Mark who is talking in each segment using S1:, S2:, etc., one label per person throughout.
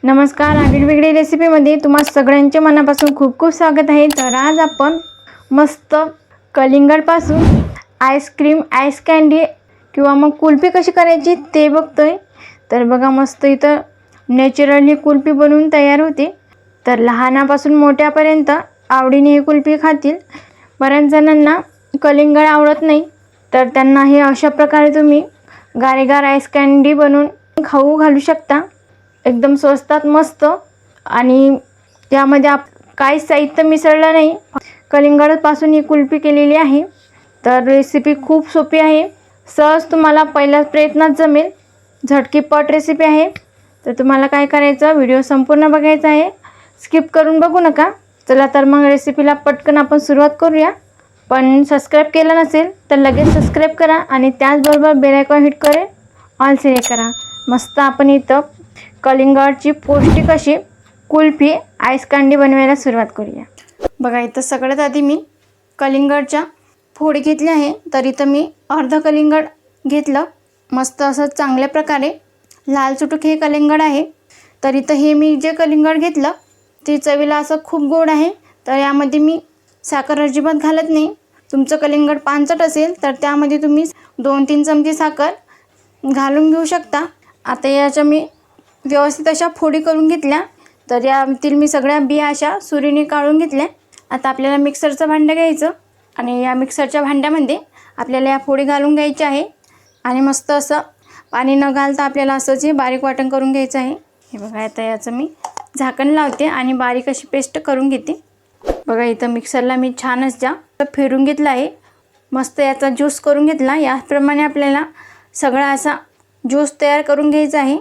S1: नमस्कार, आगळी वेगळी रेसिपीमध्ये तुम्हा सगळ्यांचे मनापासून खूप खूप स्वागत आहे। तर आज आपण मस्त कलिंगडपासून आईस्क्रीम, आईस कँडी किंवा मग कुल्फी कशी करायची ते बघतोय। तर बघा, मस्त इथं नॅचरली कुल्फी बनवून तयार होते। तर लहानापासून मोठ्यापर्यंत आवडीने ही कुल्फी खातील। बऱ्याच जणांना कलिंगड आवडत नाही, तर त्यांना हे अशा प्रकारे तुम्ही गारेगार आईस कँडी बनवून खाऊ घालू शकता। एकदम स्वस्तात मस्त, आणि त्यामध्ये काही साहित्य मिसळलं नाही। कलिंगडपासून ही कुल्फी केलेली आहे। तर रेसिपी खूप सोपी आहे, सहज तुम्हाला पहिल्याच प्रयत्नात जमेल। झटकीपट रेसिपी आहे। तर तुम्हाला काय करायचं, व्हिडिओ संपूर्ण बघायचा आहे, स्किप करून बघू नका। चला तर मग रेसिपीला पटकन आपण सुरुवात करूया। पण सबस्क्राईब केलं नसेल तर लगेच सबस्क्राईब करा आणि त्याचबरोबर बेल आयकॉन हिट करून ऑल सिलेक्ट करा। मस्त आपण इथं कलिंगडची पौष्टिक अशी कुल्फी, आईस कँडी बनवायला सुरुवात करूया। बघा, इथं सगळ्यात आधी मी कलिंगडच्या फोडी घेतली आहे। तर इथं मी अर्ध कलिंगड घेतलं, मस्त असं चांगल्या प्रकारे लाल चुटूक हे कलिंगड आहे। तर इथं हे मी जे कलिंगड घेतलं ते चवीला असं खूप गोड आहे। तर यामध्ये मी साखर अजिबात घालत नाही। तुमचं कलिंगड पानचट असेल तर त्यामध्ये तुम्ही 2-3 चमचे साखर घालून घेऊ शकता। आता याच्या मी व्यवस्थित अशा फोडी करून घेतल्या। तर यातील मी सगळ्या बिया अशा सुरीने काढून घेतल्या। आता आपल्याला मिक्सरचं भांडं घ्यायचं आणि या मिक्सरच्या भांड्यामध्ये आपल्याला या फोडी घालून घ्यायच्या आहे आणि मस्त असं पाणी न घालता आपल्याला असंच हे बारीक वाटण करून घ्यायचं आहे। हे बघा, आता याचं मी झाकण लावते आणि बारीक अशी पेस्ट करून घेते। बघा, इथं मिक्सरला मी छानच फिरून घेतलं आहे, मस्त याचा ज्यूस करून घेतला। याप्रमाणे आपल्याला सगळा असा ज्यूस तयार करून घ्यायचा आहे।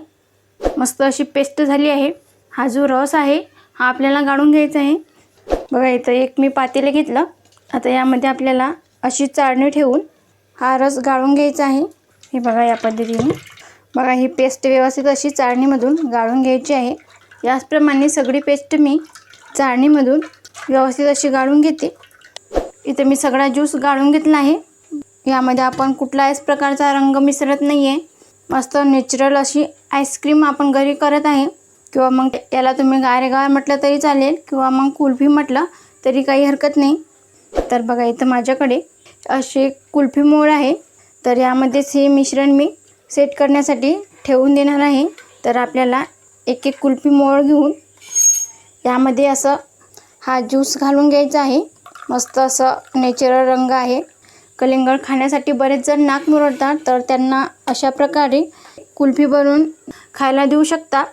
S1: मस्त अशी पेस्ट झाली आहे। हा जो रस आहे हा आपल्याला गाळून घ्यायचा आहे। बघा, इथं एक मी पातेलं घेतलं। आता यामध्ये आपल्याला अशी चाळणी ठेवून हा रस गाळून घ्यायचा आहे। हे बघा, या पद्धतीने बघा, ही पेस्ट व्यवस्थित अशी चाळणीमधून गाळून घ्यायची आहे। याचप्रमाणे सगळी पेस्ट मी चाळणीमधून व्यवस्थित अशी गाळून घेते। इथे मी सगळा ज्यूस गाळून घेतला आहे। यामध्ये आपण कुठल्याच प्रकारचा रंग मिसळत नाही आहे। मस्त नॅचरल अशी आईस्क्रीम आपण घरी करत आहे, किंवा मग याला तुम्ही गारेगार म्हटलं तरी चालेल, किंवा मग कुल्फी म्हटलं तरी काही हरकत नाही। तर बघा, इथं माझ्याकडे असे कुल्फी मोड आहे। तर यामध्येच हे मिश्रण मी सेट करण्यासाठी ठेवून देणार आहे। तर आपल्याला एक एक कुल्फी मोड घेऊन यामध्ये असं हा ज्यूस घालून घ्यायचा आहे। मस्त असं नॅचरल रंग आहे। कलिंगड खाण्यासाठी बरेच जण नाक मुरडतात, तर त्यांना अशा प्रकारे कुल्फी बनवून खायला देऊ शकता,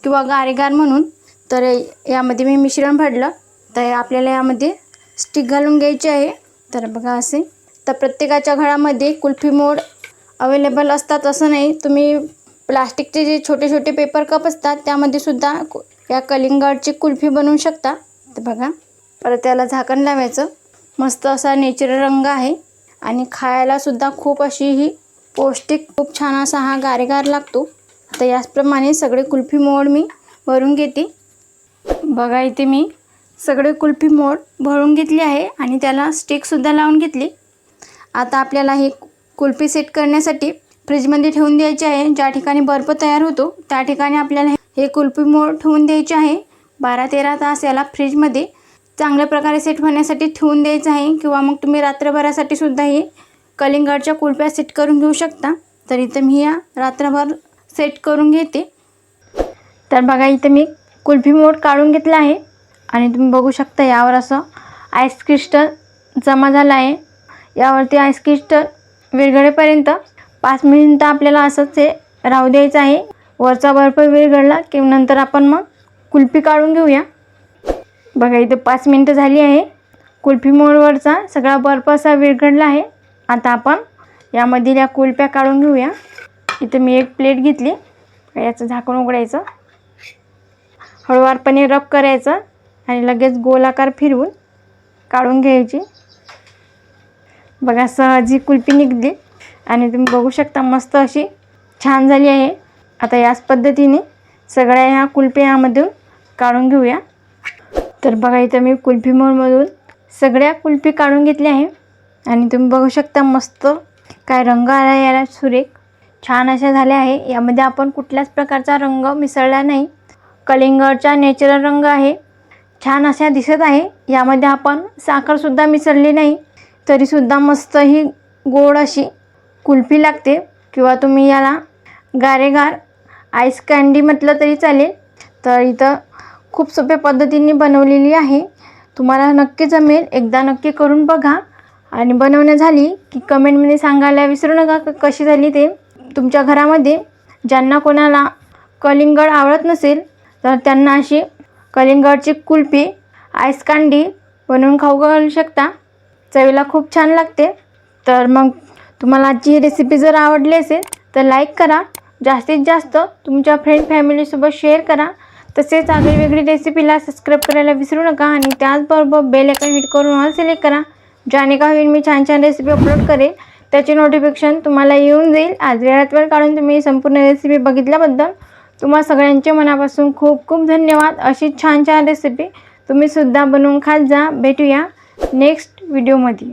S1: किंवा गारेगार म्हणून। तर यामध्ये मी मिश्रण भरलं, तर आपल्याला यामध्ये स्टिक घालून घ्यायची आहे। तर बघा, असे तर प्रत्येकाच्या घरामध्ये कुल्फी मोड अवेलेबल असतात असं नाही। तुम्ही प्लास्टिकचे जे छोटे छोटे पेपर कप असतात त्यामध्ये सुद्धा या कलिंगडची कुल्फी बनवू शकता। तर बघा, परत त्याला झाकण लावायचं। मस्त असा नॅचरल रंग आहे आणि खायला सुद्धा खूप अशी ही पौष्टिक, खूप छान असा हा गारेगार लागतो। तर याचप्रमाणे सगळे कुल्फी मोड मी भरून घेते। बघा, इथे मी सगळे कुल्फी मोड भरून घेतले आहे आणि त्याला स्टिकसुद्धा लावून घेतली। आता आपल्याला ही कुल्फी सेट करण्यासाठी फ्रीजमध्ये ठेवून द्यायची आहे। ज्या ठिकाणी बर्फ तयार होतो त्या ठिकाणी आपल्याला हे कुल्फी मोड ठेवून द्यायचे आहे। 12-13 तास याला फ्रीजमध्ये चांगल्या प्रकारे सेट होण्यासाठी ठेवून द्यायचं आहे, किंवा मग तुम्ही रात्रभरासाठी सुद्धा हे कलिंगडच्या कुल्फ्या सेट करून घेऊ शकता। तर इथं मी या रात्रभर सेट करून घेते। तर बघा, इथं मी कुल्फी मोड काढून घेतला आहे आणि तुम्ही बघू शकता यावर असं आईस क्रिस्टल जमा झालं आहे। यावरती आईस क्रिस्टल विरघळेपर्यंत 5 मिनिटं आपल्याला असंच हे राहू द्यायचं आहे। वरचा बर्फ विरघळला की नंतर आपण मग कुल्फी काढून घेऊया। बघा, इथे 5 मिनिटं झाली आहे। कुल्फी मोडवरचा सगळा बर्फ असा विरघळला आहे। आता आपण यामधील या कुल्फ्या काढून घेऊया। इथे मी एक प्लेट घेतली, याचं झाकण उघडायचं, हळूवारपणे रब करायचं आणि लगेच गोलाकार फिरवून काढून घ्यायची। बघा, सहज ही कुल्फी निघली आणि तुम्ही बघू शकता मस्त अशी छान झाली आहे। आता याच पद्धतीने सगळ्या ह्या कुल्फ्या यामधून काढून घेऊया। तर बघा, इथं मी कुल्फी मोडमधून सगळ्या कुल्फी काढून घेतल्या आहे आणि तुम्ही बघू शकता मस्त काय रंग आला याला, सुरेख छान अशा झाल्या आहे। यामध्ये आपण कुठल्याच प्रकारचा रंग मिसळला नाही, कलिंगडचा नॅचरल रंग आहे, छान अशा दिसत आहे. यामध्ये आपण साखरसुद्धा मिसळली नाही तरीसुद्धा मस्त ही गोड अशी कुल्फी लागते, किंवा तुम्ही याला गारेगार आईस कँडी म्हटलं तरी चालेल. तर इथं खूप सोप्या पद्धतीने बनवलेली आहे, तुम्हाला नक्की जमेल. एकदा नक्की करून बघा आणि बनवणं झाली की कमेंटमध्ये सांगायला विसरू नका कशी झाली ते. तुमच्या घरामध्ये ज्यांना कोणाला कलिंगड आवडत नसेल तर त्यांना अशी कलिंगडची कुल्फी आईस कँडी बनवून खाऊ घालू शकता, चवीला खूप छान लागते. तर मग तुम्हाला आजची ही रेसिपी जर आवडली असेल तर लाईक करा, जास्तीत जास्त तुमच्या फ्रेंड फॅमिलीसोबत शेअर करा. तसेच वेगवेगळी रेसिपीला सबस्क्राईब करायला विसरू नका आणि त्याचबरोबर बेल आयकॉन हिट करून ऑल सिलेक्ट करा, ज्याने का होईल मी छान छान रेसिपी अपलोड करेल त्याचे नोटिफिकेशन तुम्हाला येऊन जाईल. आज वेळात वेळ काढून तुम्ही संपूर्ण रेसिपी बघितल्याबद्दल तुम्हा सगळ्यांचे मनापासून खूप खूप धन्यवाद. अशी छान छान रेसिपी तुम्हीसुद्धा बनवून खात जा. भेटूया नेक्स्ट व्हिडिओमध्ये.